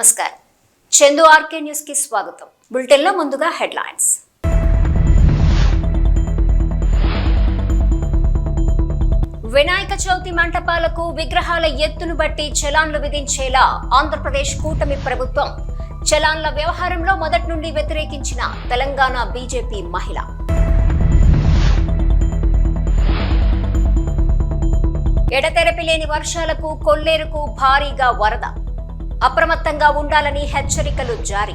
నమస్కారం. Chandu RK news కి స్వాగతం. బులెటిన్లో ముందుగా హెడ్లైన్స్. వినాయక చవితి మంటపాలకు విగ్రహాల ఎత్తును బట్టి చలాన్లు విధించేలా ఆంధ్రప్రదేశ్ కూటమి ప్రభుత్వం. చలాన్ల వ్యవహారంలో మొదటి నుండి వ్యతిరేకించిన తెలంగాణ బీజేపీ మహిళ. ఎడతెరపి లేని వర్షాలకు కొల్లేరుకు భారీగా వరద. అప్రమత్తంగా ఉండాలని హెచ్చరికలు జారీ.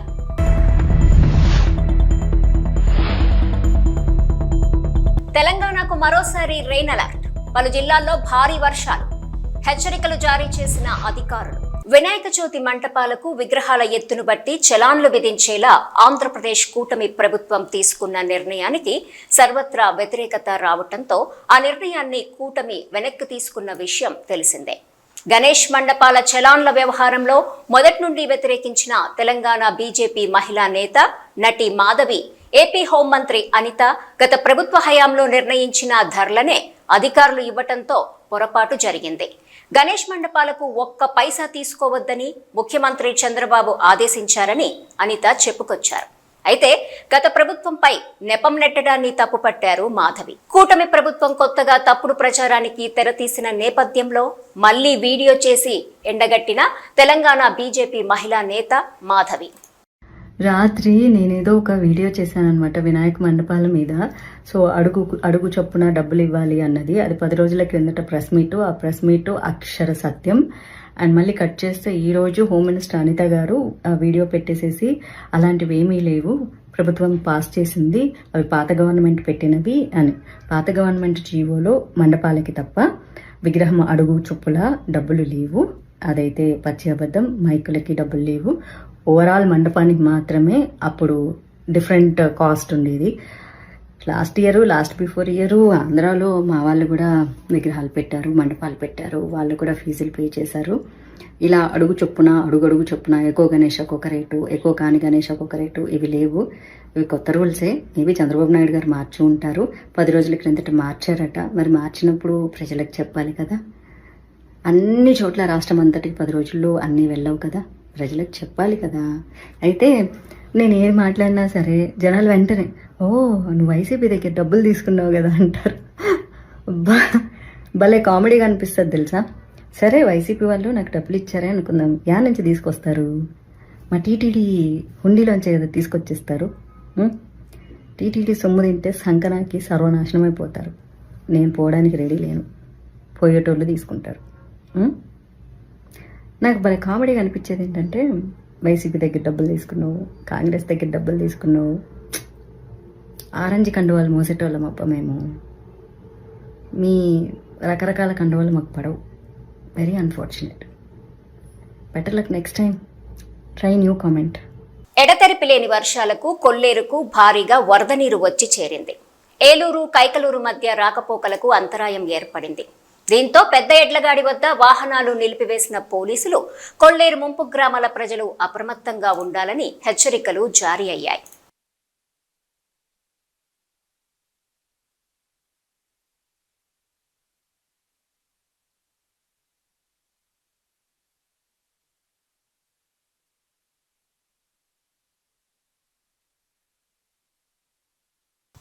తెలంగాణకు మరోసారి రెయిన్ అలర్ట్. పలు జిల్లాల్లో భారీ వర్షాలు. హెచ్చరికలు జారీ చేసిన అధికారులు. వినాయక చవితి మంటపాలకు విగ్రహాల ఎత్తును బట్టి చలాన్లు విధించేలా ఆంధ్రప్రదేశ్ కూటమి ప్రభుత్వం తీసుకున్న నిర్ణయానికి సర్వత్రా వ్యతిరేకత రావడంతో ఆ నిర్ణయాన్ని కూటమి వెనక్కి తీసుకున్న విషయం తెలిసిందే. గణేష్ మండపాల చలాన్ల వ్యవహారంలో మొదటి నుండి వ్యతిరేకించిన తెలంగాణ బీజేపీ మహిళా నేత నటి మాధవి, ఏపీ హోంమంత్రి అనిత గత ప్రభుత్వ హయాంలో నిర్ణయించిన ధరలనే అధికారులు ఇవ్వటంతో పొరపాటు జరిగింది. గణేష్ మండపాలకు ఒక్క పైసా తీసుకోవద్దని ముఖ్యమంత్రి చంద్రబాబు ఆదేశించారని అనిత చెప్పుకొచ్చారు. అయితే గత ప్రభుత్వంపై నెపం నెట్టడాన్ని తప్పుపట్టారు మాధవి. కూటమి ప్రభుత్వం కొత్తగా తప్పుడు ప్రచారానికి తెరతీసిన నేపథ్యంలో మళ్లీ వీడియో చేసి ఎండగట్టిన తెలంగాణ బీజేపీ మహిళా నేత మాధవి. రాత్రి నేనేదో ఒక వీడియో చేశానమాట వినాయక మండపాల మీద. సో అడుగు చొప్పున డబ్బులు ఇవ్వాలి అన్నది. అది 10 రోజుల క్రిందట ప్రెస్ మీటు. ఆ ప్రెస్ మీటు అక్షర సత్యం. అండ్ మళ్ళీ కట్ చేస్తే ఈరోజు హోమ్ మినిస్టర్ అనిత గారు ఆ వీడియో పెట్టేసేసి అలాంటివి ఏమీ లేవు, ప్రభుత్వం పాస్ చేసింది, అవి పాత గవర్నమెంట్ పెట్టినవి అని. పాత గవర్నమెంట్ జీవోలో మండపాలకి తప్ప విగ్రహం అడుగు చొప్పుల డబ్బులు లేవు. అదైతే పచ్చి అబద్ధం. మైకులకి డబ్బులు లేవు. ఓవరాల్ మండపానికి మాత్రమే అప్పుడు డిఫరెంట్ కాస్ట్ ఉండేది. లాస్ట్ బిఫోర్ ఇయర్ ఆంధ్రాలో మా వాళ్ళు కూడా విగ్రహాలు పెట్టారు, మండపాలు పెట్టారు. వాళ్ళు కూడా ఫీజులు పే చేశారు. ఇలా అడుగు చొప్పున ఎక్కువ గణేష్ ఒక్కొక్క రేటు, ఎక్కువ కాని గణేష్ ఒక్కొక్క రేటు, ఇవి లేవు. ఇవి కొత్త రూల్సే. మేబీ చంద్రబాబు నాయుడు గారు మార్చి ఉంటారు. 10 రోజుల క్రిందట మార్చారట. మరి మార్చినప్పుడు ప్రజలకు చెప్పాలి కదా. అన్ని చోట్ల రాష్ట్రం అంతటికి 10 రోజుల్లో అన్నీ వెళ్ళవు కదా, ప్రజలకు చెప్పాలి కదా. అయితే నేను ఏం మాట్లాడినా సరే జనాలు వెంటనే ఓ నువ్వు వైసీపీ దగ్గర డబ్బులు తీసుకున్నావు కదా అంటారు. భలే కామెడీగా అనిపిస్తుంది తెలుసా. సరే వైసీపీ వాళ్ళు నాకు డబ్బులు ఇచ్చారే అనుకుందాం, యా నుంచి తీసుకొస్తారు? మా టీటీడీ హుండీలోంచే కదా తీసుకొచ్చేస్తారు. టీటీడీ సొమ్ము తింటే సంకనాకి సర్వనాశనం అయిపోతారు. నేను పోవడానికి రెడీ లేను, పోయేటోళ్ళు తీసుకుంటారు. నాకు భలే కామెడీగా అనిపించేది ఏంటంటే వైసీపీ దగ్గర డబ్బులు తీసుకున్నావు, కాంగ్రెస్ దగ్గర డబ్బులు తీసుకున్నావు, ఆరెంజ్ కండువాలు మోసేటోళ్ళం అప్ప మేము. మీ రకరకాల కండువాలు మాకు పడవు. Very unfortunate. Better luck next time. Try new comment. ఎడతెరిపి లేని వర్షాలకు కొల్లేరుకు భారీగా వరద నీరు వచ్చి చేరింది. ఏలూరు కైకలూరు మధ్య రాకపోకలకు అంతరాయం ఏర్పడింది. దీంతో పెద్ద ఎడ్లగాడి వద్ద వాహనాలు నిలిపివేసిన పోలీసులు కొల్లేరు ముంపు గ్రామాల ప్రజలు అప్రమత్తంగా ఉండాలని హెచ్చరికలు జారీ అయ్యాయి.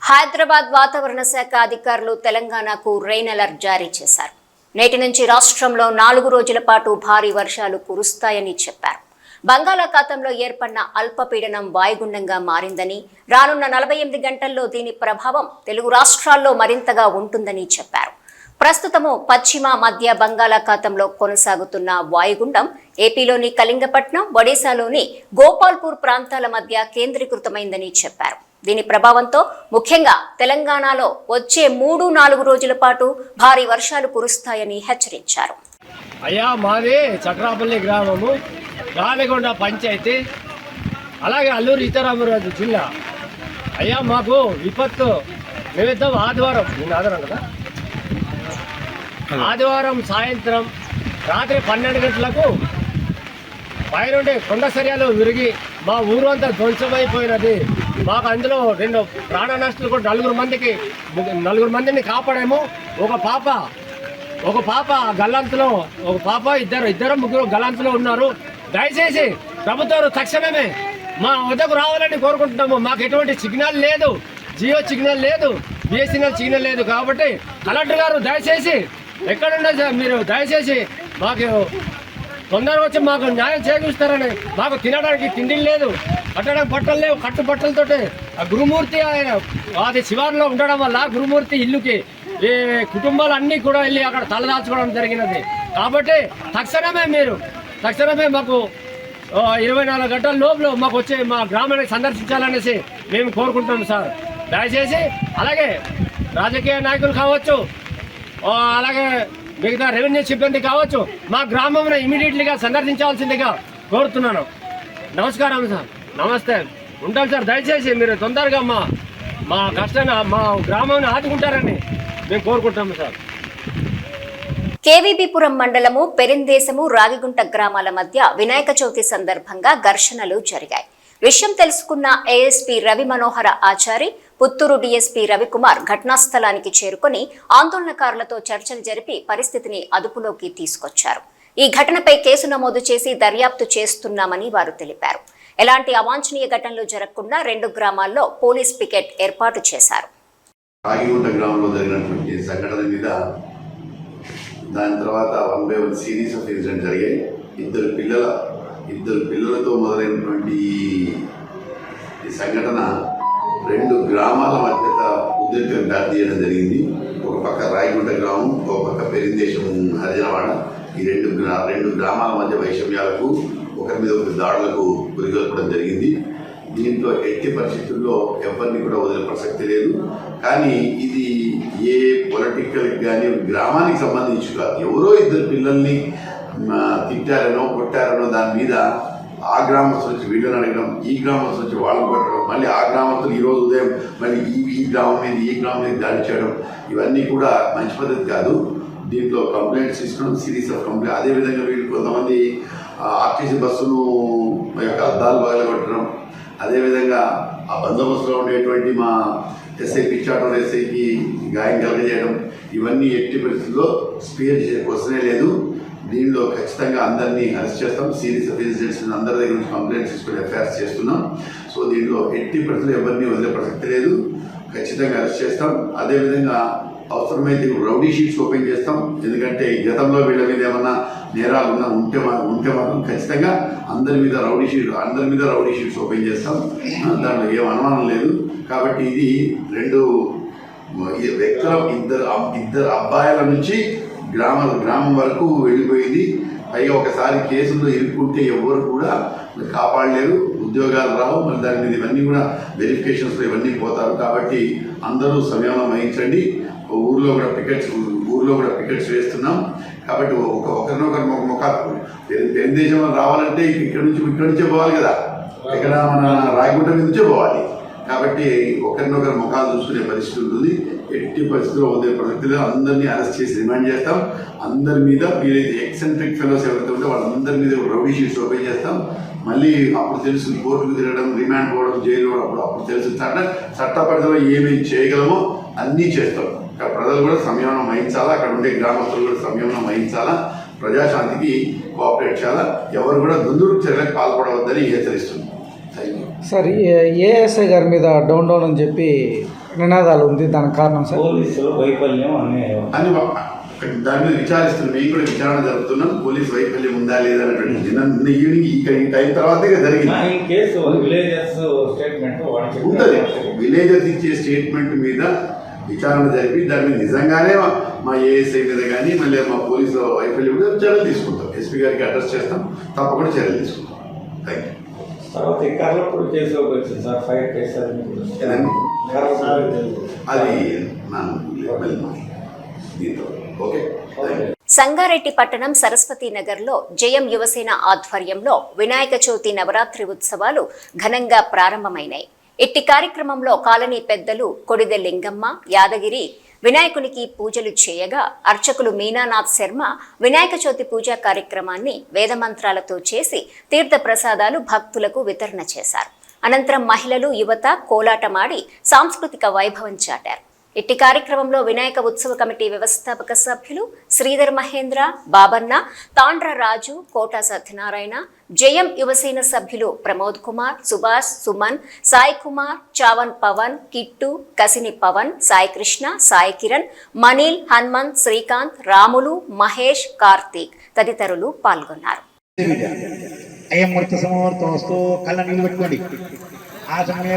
హైదరాబాద్ వాతావరణ శాఖ అధికారులు తెలంగాణకు రెయిన్ అలర్ట్ జారీ చేశారు. నేటి నుంచి రాష్ట్రంలో 4 రోజుల పాటు భారీ వర్షాలు కురుస్తాయని చెప్పారు. బంగాళాఖాతంలో ఏర్పడిన అల్పపీడనం వాయుగుండంగా మారిందని, రానున్న 48 గంటల్లో దీని ప్రభావం తెలుగు రాష్ట్రాల్లో మరింతగా ఉంటుందని చెప్పారు. ప్రస్తుతము పశ్చిమ మధ్య బంగాళాఖాతంలో కొనసాగుతున్న వాయుగుండం ఏపీలోని కళింగపట్నం, ఒడిశాలోని గోపాల్పూర్ ప్రాంతాల మధ్య కేంద్రీకృతమైందని చెప్పారు. దీని ప్రభావంతో ముఖ్యంగా తెలంగాణలో వచ్చే 3-4 రోజుల పాటు భారీ వర్షాలు కురుస్తాయని హెచ్చరించారు. అయ్యా మాది చట్రాపల్లి గ్రామము, రావిగొండ పంచాయతీ, అలాగే అల్లూరు సీతారామరాజు జిల్లా. అయ్యా మాకు విపత్తు నిమిత్తం ఆదివారం సాయంత్రం రాత్రి 12 గంటలకు పైనుండి కొండ సరియాలు విరిగి మా ఊరు అంతా ధ్వంసమైపోయినది. మాకు అందులో 2 ప్రాణ నష్టాలు కూడా 4 మందిని కాపాడాము. ఒక పాప గల్లంతులో, ఒక పాప ఇద్దరు ముగ్గురు గల్లంతులో ఉన్నారు. దయచేసి ప్రభుత్వం తక్షణమే మా వద్దకు రావాలని కోరుకుంటున్నాము. మాకు ఎటువంటి సిగ్నల్ లేదు, జియో సిగ్నల్ లేదు, బిఎస్ఎన్ఎల్ సిగ్నల్ లేదు. కాబట్టి కలెక్టర్ గారు దయచేసి ఎక్కడున్నా సార్ మీరు దయచేసి మాకు తొందరగా వచ్చి మాకు న్యాయం చేకూరుస్తారని. మాకు తినడానికి తిండి లేదు, కట్టడానికి బట్టలు లేవు. కట్టు బట్టలతోటి ఆ గురుమూర్తి ఆయన అది శివారులో ఉండడం వల్ల గురుమూర్తి ఇల్లుకి ఈ కుటుంబాలు అన్నీ కూడా వెళ్ళి అక్కడ తలదాల్చుకోవడం జరిగినది. కాబట్టి తక్షణమే మాకు 24 గంటల లోపల మాకు వచ్చి మా గ్రామాన్ని సందర్శించాలనేసి మేము కోరుకుంటాం సార్. దయచేసి అలాగే రాజకీయ నాయకులు కావచ్చు, అలాగే మిగతా రెవెన్యూ సిబ్బంది కావచ్చు, మా గ్రామంలో ఇమీడియట్లీగా సందర్శించాల్సిందిగా కోరుతున్నాను. నమస్కారం సార్, నమస్తే, ఉంటాం సార్. దయచేసి మీరు తొందరగా మా కష్టాన్ని మా గ్రామాన్ని ఆదుకుంటారని మేము కోరుకుంటాము సార్. కేవీబీపురం మండలము పెరిందేశము రాగిగుంట గ్రామాల మధ్య వినాయక చవితి సందర్భంగా ఘర్షణలు జరిగాయి. విషయం తెలుసుకున్న ఏఎస్పీ రవి మనోహర ఆచారి, పుత్తూరు డీఎస్పీ రవికుమార్ ఘటనాస్థలానికి చేరుకుని ఆందోళనకారులతో చర్చలు జరిపి పరిస్థితిని అదుపులోకి తీసుకొచ్చారు. ఈ ఘటనపై కేసు నమోదు చేసి దర్యాప్తు చేస్తున్నామని వారు తెలిపారు. ఎలాంటి అవాంఛనీయ ఘటనలు జరగకుండా 2 గ్రామాల్లో పోలీస్ పికెట్ ఏర్పాటు చేశారు. రాగిగుంట గ్రామంలో జరిగినటువంటి సంఘటన మీద దాని తర్వాత 1 by 1 సిరీస్ ఆఫ్ ఇన్సిడెంట్ జరిగాయి. ఇద్దరు పిల్లలతో మొదలైనటువంటి ఈ సంఘటన 2 గ్రామాల మధ్య ఉద్రిక్తతకు దారి తీయడం జరిగింది. ఒక పక్క రాగిగుంట గ్రామం, ఒక పక్క పెరిందేశం హరిజనవాడ. ఈ రెండు గ్రామాల మధ్య వైషమ్యాలకు, ఒకరి మీద ఒకరి దాడులకు గురిగొల్పడం జరిగింది. దీంట్లో ఎట్టి పరిస్థితుల్లో ఎవరిని కూడా వదిలే ప్రసక్తి లేదు. కానీ ఇది ఏ పొలిటికల్ కానీ గ్రామానికి సంబంధించి కాదు. ఎవరో ఇద్దరు పిల్లల్ని తిట్టారనో కొట్టారనో దాని మీద ఆ గ్రామస్తులు వచ్చి వీళ్ళని అడగడం, ఈ గ్రామస్తులు వచ్చి వాళ్ళని కొట్టడం, మళ్ళీ ఆ గ్రామస్తులు ఈరోజు ఉదయం మళ్ళీ ఈ గ్రామం మీద దాడి చేయడం, ఇవన్నీ కూడా మంచి పద్ధతి కాదు. దీంట్లో కంప్లైంట్స్ ఇస్తున్నాం, సిరీస్ ఆఫ్ కంప్లైంట్. అదేవిధంగా వీళ్ళు కొంతమంది ఆర్టీసీ బస్సును యొక్క అద్దాలు పగలగొట్టడం, అదేవిధంగా ఆ బందోబస్తులో ఉండేటువంటి మా ఎస్ఐ పిచ్చాటోర్ ఎస్ఐకి గాయం కలగజేయడం, ఇవన్నీ ఎట్టి పరిస్థితుల్లో స్పేర్ క్వశ్చనే లేదు. దీనిలో ఖచ్చితంగా అందరినీ అరెస్ట్ చేస్తాం. సిరీస్ ఆఫ్ ఇన్సిడెంట్స్ అందరి దగ్గర నుంచి కంప్లైంట్స్ తీసుకుని ఎఫ్ఐఆర్స్ చేస్తున్నాం. సో దీనిలో ఎట్టి పరిస్థితుల్లో ఎవరిని వదిలే ప్రసక్తి లేదు. ఖచ్చితంగా అరెస్ట్ చేస్తాం. అదేవిధంగా అవసరమైతే రౌడీ షీట్స్ ఓపెన్ చేస్తాం. ఎందుకంటే గతంలో వీళ్ళ మీద ఏమన్నా నేరాలు ఉంటే మాత్రం ఖచ్చితంగా అందరి మీద రౌడీ షీట్స్ ఓపెన్ చేస్తాం. దాంట్లో ఏం అనుమానం లేదు. కాబట్టి ఇది 2 వ్యక్తుల ఇద్దరు అబ్బాయిల నుంచి గ్రామం వరకు వెళ్ళిపోయింది. పైగా ఒకసారి కేసుల్లో ఇరుక్కుంటే ఎవరు కూడా కాపాడలేరు, ఉద్యోగాలు రావు, మరి దాని మీద ఇవన్నీ కూడా వెరిఫికేషన్స్లో ఇవన్నీ పోతారు. కాబట్టి అందరూ సంయమనం వహించండి. ఊర్లో కూడా పికెట్స్ వేస్తున్నాం. కాబట్టి ఒకరినొకరు ముఖాలు పెరుదేశంలో రావాలంటే ఇక్కడ నుంచే పోవాలి కదా, ఇక్కడ మన రాగిగుంట మీద నుంచే పోవాలి. కాబట్టి ఒకరినొకరు ముఖాలు చూసుకునే పరిస్థితి ఉంటుంది. ఎట్టి పరిస్థితుల్లో వదిలే పరిస్థితుల్లో అందరినీ అరెస్ట్ చేసి రిమాండ్ చేస్తాం. అందరి మీద వీలైతే ఎక్సెంట్రిక్ ఫెలోస్ ఎవరైతే ఉంటే వాళ్ళందరి మీద రౌడీ షీట్స్ ఓపెన్ చేస్తాం. మళ్ళీ అప్పుడు తెలుసు కోర్టుకు తిరగడం, రిమాండ్ పోవడం, జైలు అప్పుడు తెలుసు చట్టపరిధిలో ఏమేమి చేయగలమో అన్నీ చేస్తాం. ప్రజలు కూడా సంయమనం వహించాలా, అక్కడ ఉండే గ్రామస్తులు కూడా సంయమనం వహించాలా, ప్రజాశాంతికి కోఆపరేట్ చేయాలా, ఎవరు కూడా దుందుడుకు చర్యలకు పాల్పడవద్దని హెచ్చరిస్తుంది. సార్, ఏఎస్ఐ గారి మీద డౌన్ అని చెప్పి నినాదాలు ఉంది, దానికి కారణం సార్ పోలీసులు వైఫల్యం అని దాని మీద విచారిస్తున్నాం. మేము కూడా విచారణ జరుపుతున్నాం. పోలీస్ వైఫల్యం ఉందా లేదా అనేటువంటి నిన్న ఈవినింగ్ ఈ టైం తర్వాత జరిగింది. ఉంటుంది. విలేజర్స్ ఇచ్చే స్టేట్మెంట్ మీద విచారణ జరిపి దాని మీద నిజంగానే మా ఏఎస్ఐ మీద కానీ మళ్ళీ మా పోలీసు వైఫల్యం మీద చర్యలు తీసుకుంటాం. ఎస్పీ గారికి అడ్రస్ చేస్తాం, తప్పకుండా చర్యలు తీసుకుంటాం. Thank you. తర్వాత కర్లపూడి కేసు వచ్చింది సార్, ఫైర్ కేసు అది ఓకే. సంగారెడ్డి పట్టణం సరస్వతి నగర్లో జయం యువసేన ఆధ్వర్యంలో వినాయక చవితి నవరాత్రి ఉత్సవాలు ఘనంగా ప్రారంభమైనాయి. ఇట్టి కార్యక్రమంలో కాలనీ పెద్దలు కొడిదె లింగమ్మ, యాదగిరి వినాయకునికి పూజలు చేయగా అర్చకులు మీనానాథ్ శర్మ వినాయక చవితి పూజా కార్యక్రమాన్ని వేదమంత్రాలతో చేసి తీర్థ ప్రసాదాలు భక్తులకు వితరణ చేశారు. అనంతరం మహిళలు, యువత కోలాటమాడి సాంస్కృతిక వైభవం చాటారు. ఇట్టి కార్యక్రమంలో వినాయక ఉత్సవ కమిటీ వ్యవస్థాపక సభ్యులు శ్రీధర్ మహేంద్ర, బాబన్న, తాండ్ర రాజు, కోట సత్యనారాయణ, జయం యువసేన సభ్యులు ప్రమోద్ కుమార్, సుభాష్, సుమన్, సాయి కుమార్, చావన్ పవన్, కిట్టు, కసిని పవన్, సాయి కృష్ణ, సాయి కిరణ్, మనీల్, హనుమంత్, శ్రీకాంత్, రాములు, మహేష్, కార్తీక్ తదితరులు పాల్గొన్నారు. అయం మూర్త సమూర్తోస్తు కళ్ళ నీళ్ళు పెట్టుకోండి. ఆ సమయ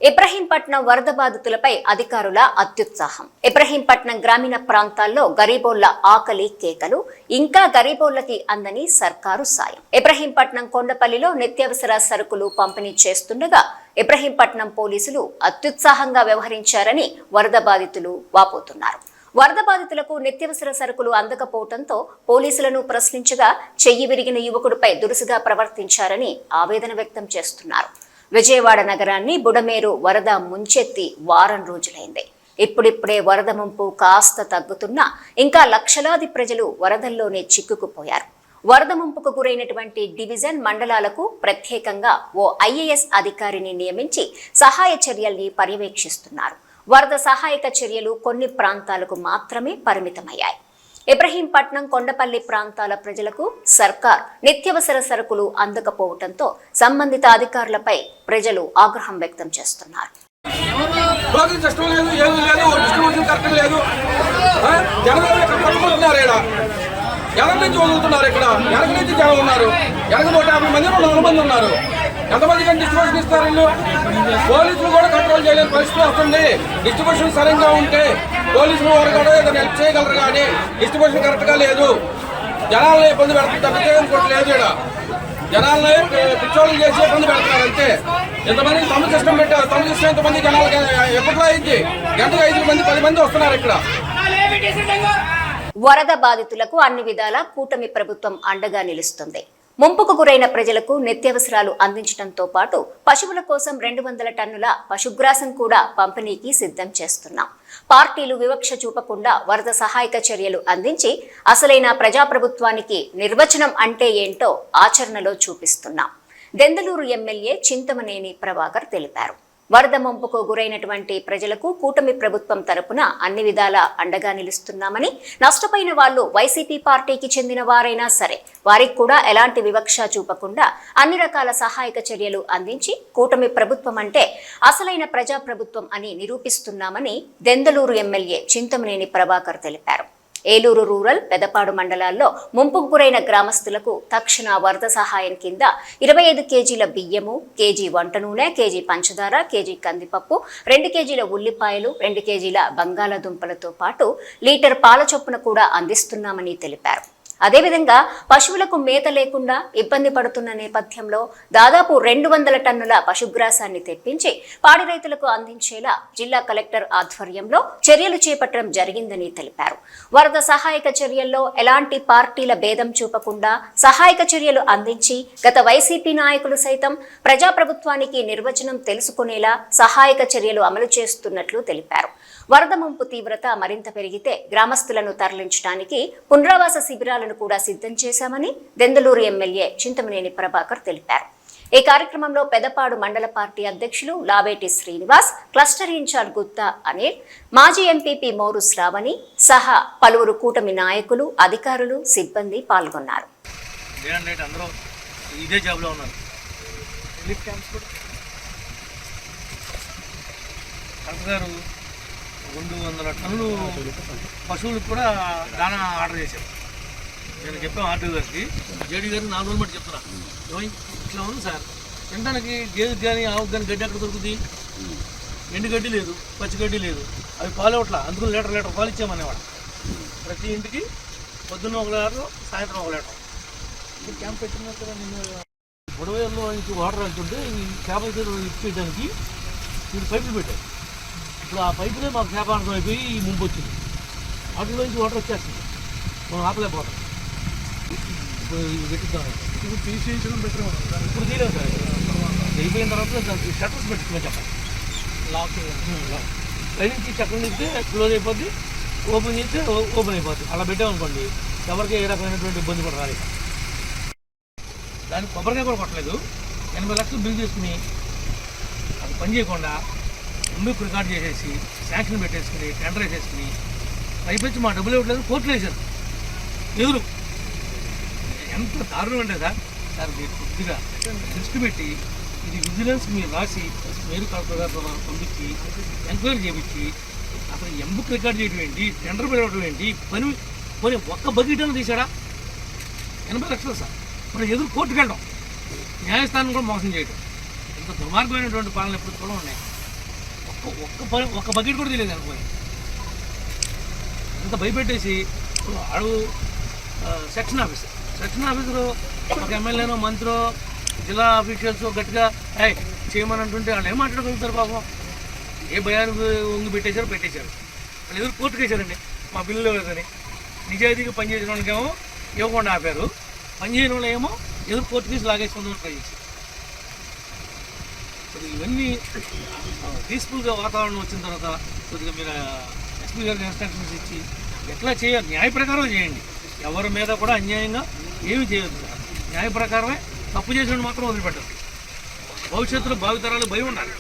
ఇబ్రహీంపట్నం వరద బాధితులపై అధికారుల అత్యుత్సాహం. ఇబ్రహీంపట్నం గ్రామీణ ప్రాంతాల్లో గరీబోళ్ల ఆకలి కేకలు, ఇంకా గరీబోళ్లకి అందని సర్కారు సాయం. ఇబ్రహీంపట్నం కొండపల్లిలో నిత్యావసర సరుకులు పంపిణీ చేస్తుండగా ఇబ్రహీంపట్నం పోలీసులు అత్యుత్సాహంగా వ్యవహరించారని వరద బాధితులు వాపోతున్నారు. వరద బాధితులకు నిత్యావసర సరుకులు అందకపోవడంతో పోలీసులను ప్రశ్నించగా చెయ్యి విరిగిన యువకుడిపై దురుసుగా ప్రవర్తించారని ఆవేదన వ్యక్తం చేస్తున్నారు. విజయవాడ నగరాన్ని బుడమేరు వరద ముంచెత్తి వారం రోజులైంది. ఇప్పుడిప్పుడే వరద ముంపు కాస్త తగ్గుతున్నా ఇంకా లక్షలాది ప్రజలు వరదల్లోనే చిక్కుకుపోయారు. వరద ముంపుకు గురైనటువంటి డివిజన్ మండలాలకు ప్రత్యేకంగా ఓ ఐఏఎస్ అధికారిని నియమించి సహాయ చర్యల్ని పర్యవేక్షిస్తున్నారు. వరద సహాయక చర్యలు కొన్ని ప్రాంతాలకు మాత్రమే పరిమితమయ్యాయి. ఇబ్రహీంపట్నం, కొండపల్లి ప్రాంతాల ప్రజలకు సర్కార్ నిత్యావసర సరుకులు అందకపోవడంతో సంబంధిత అధికారులపై ప్రజలు ఆగ్రహం వ్యక్తం చేస్తున్నారు. ఎనక నుంచి వదులుతున్నారు. ఇక్కడ ఎనక నుంచి జనం ఉన్నారు. ఎనక 150 మంది 200 మంది ఉన్నారు. ఎంతమంది కానీ డిస్ట్రిబ్యూషన్ ఇస్తారు వీళ్ళు? పోలీసులు కూడా కంట్రోల్ చేయలేని పరిస్థితి వస్తుంది. డిస్ట్రిబ్యూషన్ సరిగ్గా ఉంటే పోలీసులు వారు కూడా ఏదైనా హెల్ప్ చేయగలరు, కానీ డిస్ట్రిబ్యూషన్ కరెక్ట్గా లేదు. జనాలను ఇబ్బంది పెడుతుంది తప్పితే ఇంకోటి లేదు. ఇక్కడ జనాలను పిచ్చోళ్ళు చేసి ఇబ్బంది పెడుతున్నారు అంతే. ఎంతమంది తమ సిస్టమ్ పెట్టారు. తమ సిస్టమ్ ఎంతమంది జనాలకి ఎప్పట్లో అయింది? గంటకు 5 మంది 10 మంది వస్తున్నారు ఇక్కడ. వరద బాధితులకు అన్ని విధాలా కూటమి ప్రభుత్వం అండగా నిలుస్తుంది. ముంపుకు గురైన ప్రజలకు నిత్యావసరాలు అందించడంతో పాటు పశువుల కోసం 200 టన్నుల పశుగ్రాసం కూడా పంపిణీకి సిద్ధం చేస్తున్నాం. పార్టీలు వివక్ష చూపకుండా వరద సహాయక చర్యలు అందించి అసలైన ప్రజాప్రభుత్వానికి నిర్వచనం అంటే ఏంటో ఆచరణలో చూపిస్తున్నాం. దెందలూరు ఎమ్మెల్యే చింతమనేని ప్రభాకర్ తెలిపారు. వరద ముంపుకు గురైనటువంటి ప్రజలకు కూటమి ప్రభుత్వం తరపున అన్ని విధాలా అండగా నిలుస్తున్నామని, నష్టపోయిన వాళ్ళు వైసీపీ పార్టీకి చెందిన వారైనా సరే వారికి కూడా ఎలాంటి వివక్ష చూపకుండా అన్ని రకాల సహాయక చర్యలు అందించి కూటమి ప్రభుత్వం అంటే అసలైన ప్రజాప్రభుత్వం అని నిరూపిస్తున్నామని దెందలూరు ఎమ్మెల్యే చింతమనేని ప్రభాకర్ తెలిపారు. ఏలూరు రూరల్, పెదపాడు మండలాల్లో ముంపుకు గురైన గ్రామస్తులకు తక్షణ వరద సహాయం కింద 25 కేజీల బియ్యము, కేజీ వంట నూనె, కేజీ పంచదార, కేజీ కందిపప్పు, 2 కేజీల ఉల్లిపాయలు, 2 కేజీల బంగాళాదుంపలతో పాటు లీటర్ పాల చొప్పున కూడా అందిస్తున్నామని తెలిపారు. అదేవిధంగా పశువులకు మేత లేకుండా ఇబ్బంది పడుతున్న నేపథ్యంలో దాదాపు 200 టన్నుల పశుగ్రాసాన్ని తెప్పించి పాడి రైతులకు అందించేలా జిల్లా కలెక్టర్ ఆధ్వర్యంలో చర్యలు చేపట్టడం జరిగిందని తెలిపారు. వరద సహాయక చర్యల్లో ఎలాంటి పార్టీల భేదం చూపకుండా సహాయక చర్యలు అందించి గత వైసీపీ నాయకులు సైతం ప్రజాప్రభుత్వానికి నిర్వచనం తెలుసుకునేలా సహాయక చర్యలు అమలు చేస్తున్నట్లు తెలిపారు. వరద ముంపు తీవ్రత మరింత పెరిగితే గ్రామస్తులను తరలించడానికి పునరావాస శిబిరాలను కూడా సిద్ధం చేశామని దెందలూరు ఎమ్మెల్యే చింతమనేని ప్రభాకర్ తెలిపారు. ఈ కార్యక్రమంలో పెదపాడు మండల పార్టీ అధ్యక్షులు లావేటి శ్రీనివాస్, క్లస్టర్ ఇన్ఛార్జ్ గుత్తా అనిల్, మాజీ ఎంపీపీ మోరు శ్రావణి సహా పలువురు కూటమి నాయకులు, అధికారులు, సిబ్బంది పాల్గొన్నారు. గారు 200 టన్నులు పశువులకు కూడా దానా ఆర్డర్ చేశారు. నేను చెప్పాను ఆర్డర్ గారికి, జేడీ గారికి 4 రోజులు బట్టి చెప్తున్నా, ఇట్లా ఉంది సార్, తినడానికి గేదెకి కానీ ఆవుకి కానీ గడ్డి ఎక్కడ దొరుకుతుంది? ఎండు గడ్డి లేదు, పచ్చి గడ్డి లేదు, అవి పాలు ఇవ్వట్లా. అందుకని లీటర్ పాలు ఇచ్చామనేవాడు. ప్రతి ఇంటికి పొద్దున్న 1 లీటర్, సాయంత్రం 1 లీటర్. క్యాంప్ పెట్టిన కదా నేను గొడవలో నుంచి వాటర్ వెళ్తుంటే ఈ చేపల తీరు ఇచ్చేయడానికి వీళ్ళు పైపులు పెట్టారు. ఇప్పుడు ఆ పైపులే మాకు చేపార్థం అయిపోయి ఈ ముంపు వచ్చింది. వాటిలో నుంచి వాటర్ వచ్చేస్తుంది, మనం ఆపలేకపోతాం. ఇప్పుడు ఇది పెట్టిద్దాం. ఇప్పుడు తీసేయడం బెటర్. ఇప్పుడు తీయలేదు సార్, అయిపోయిన తర్వాత దానికి షట్టర్స్ పెట్టుకుని చెప్పాలి. లాక్ పైనుంచి చక్రం తీస్తే క్లోజ్ అయిపోద్ది, ఓపెన్ చేస్తే ఓపెన్ అయిపోద్ది. అలా పెట్టామనుకోండి ఎవరికి ఏ రకమైనటువంటి ఇబ్బంది కూడా రాలేదు. దానికి కొబ్బరికాయ కూడా కొట్టలేదు. 80 లక్షలు బిల్ చేసుకుని పని చేయకుండా ముందుకు రికార్డ్ చేసేసి శాంక్షన్ పెట్టేసుకుని టెండర్ వేసేసుకుని పైపించి మా డబ్బులు ఇవ్వట్లేదు కోర్టులో వేశారు ఎదురు. ఎంత దారుణం అంటే సార్ మీరు కొద్దిగా దృష్టి పెట్టి ఇది విజిలెన్స్ మీరు రాసి మేలు కలెక్టర్ గారితో పంపించి ఎంక్వైరీ చేయించి అసలు ఎంబుక్ రికార్డ్ చేయడం ఏంటి, టెండర్ పెట్టడం ఏంటి, పని ఒక్క బకెట్ అని తీసాడా? 80 లక్షలు సార్. మనం ఎదురు కోర్టుకు వెళ్ళడం, న్యాయస్థానం కూడా మోసం చేయడం, ఇంత దుర్మార్గమైనటువంటి పాలన ఎప్పుడు కూడా ఉన్నాయి. ఒక్క బకెట్ కూడా తెలియదు అనుకోని అంత భయపెట్టేసి ఇప్పుడు అడుగు సెక్షన్ ఆఫీసరు ఒక ఎమ్మెల్యేనో మంత్రో జిల్లా ఆఫీషియల్స్ గట్టిగా చేయమని అంటుంటే వాళ్ళు ఏం మాట్లాడగలుగుతారు పాపం? ఏ భయానికి వంగి పెట్టేశారు. వాళ్ళు ఎదురు కోర్టుకు వేశారండి మా బిల్లు లేదని. నిజాయితీగా పనిచేసిన వాళ్ళకేమో ఇవ్వకుండా ఆపారు, పనిచేయని వాళ్ళు ఏమో ఎదురు కోర్టు కేసు లాగేసుకుందామని ట్రై చేశారు. ఇవన్నీ పీస్ఫుల్గా వాతావరణం వచ్చిన తర్వాత కొద్దిగా మీరు ఎస్పీ గారికి ఇన్స్ట్రక్షన్స్ ఇచ్చి ఎట్లా చేయాలి, న్యాయ ప్రకారం చేయండి. ఎవరి మీద కూడా అన్యాయంగా ఏమి చేయొద్దు. న్యాయ ప్రకారమే తప్పు చేసిన మాత్రం వదిలిపెట్టారు. భవిష్యత్తులో భావితరాలు భయం ఉండాలి.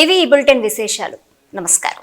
ఇవి ఈ బులెటిన్ విశేషాలు. నమస్కారం.